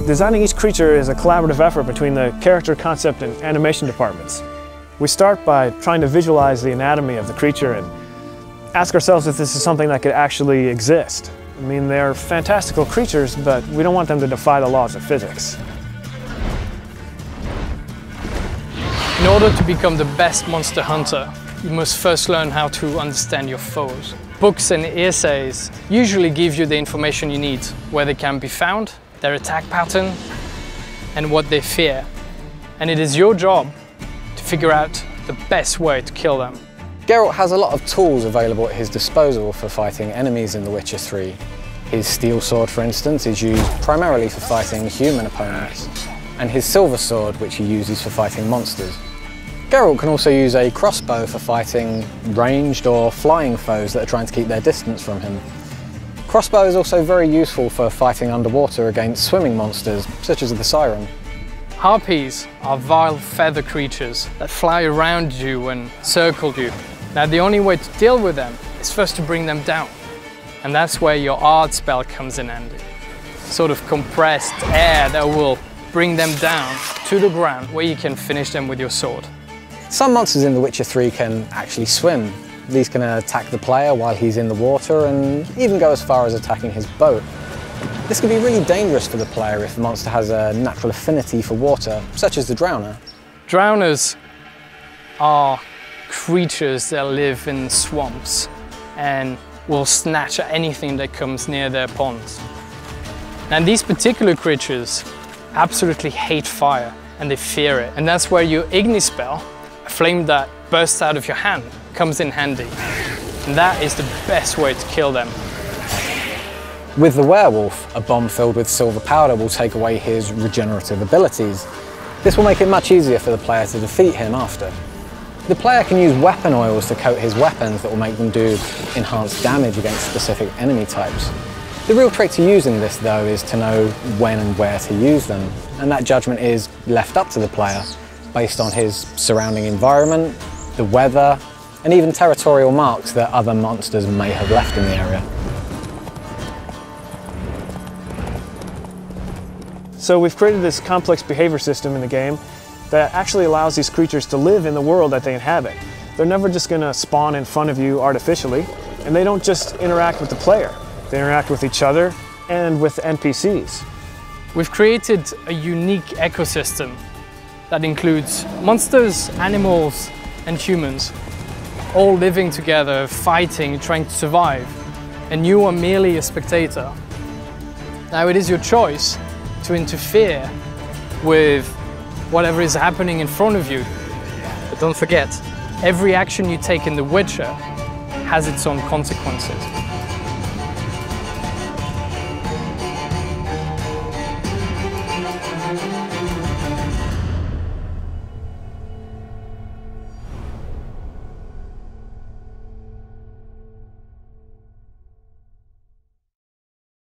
Designing each creature is a collaborative effort between the character, concept, and animation departments. We start by trying to visualize the anatomy of the creature and ask ourselves if this is something that could actually exist. I mean, they're fantastical creatures, but we don't want them to defy the laws of physics. In order to become the best monster hunter, you must first learn how to understand your foes. Books and essays usually give you the information you need, where they can be found, their attack pattern, and what they fear. And it is your job to figure out the best way to kill them. Geralt has a lot of tools available at his disposal for fighting enemies in The Witcher 3. His steel sword, for instance, is used primarily for fighting human opponents, and his silver sword, which he uses for fighting monsters. Geralt can also use a crossbow for fighting ranged or flying foes that are trying to keep their distance from him. Crossbow is also very useful for fighting underwater against swimming monsters, such as the siren. Harpies are vile feather creatures that fly around you and circle you. Now the only way to deal with them is first to bring them down. And that's where your art spell comes in handy. Sort of compressed air that will bring them down to the ground where you can finish them with your sword. Some monsters in The Witcher 3 can actually swim. These can attack the player while he's in the water and even go as far as attacking his boat. This can be really dangerous for the player if the monster has a natural affinity for water, such as the Drowner. Drowners are creatures that live in swamps and will snatch at anything that comes near their ponds. And these particular creatures absolutely hate fire and they fear it. And that's where your Igni spell, a flame that bursts out of your hand, comes in handy. And that is the best way to kill them. With the werewolf, a bomb filled with silver powder will take away his regenerative abilities. This will make it much easier for the player to defeat him after. The player can use weapon oils to coat his weapons that will make them do enhanced damage against specific enemy types. The real trick to using this, though, is to know when and where to use them, and that judgment is left up to the player based on his surrounding environment, the weather, and even territorial marks that other monsters may have left in the area. So we've created this complex behavior system in the game that actually allows these creatures to live in the world that they inhabit. They're never just going to spawn in front of you artificially, and they don't just interact with the player. They interact with each other and with NPCs. We've created a unique ecosystem that includes monsters, animals, and humans, all living together, fighting, trying to survive, and you are merely a spectator. Now it is your choice to interfere with whatever is happening in front of you. But don't forget, every action you take in The Witcher has its own consequences.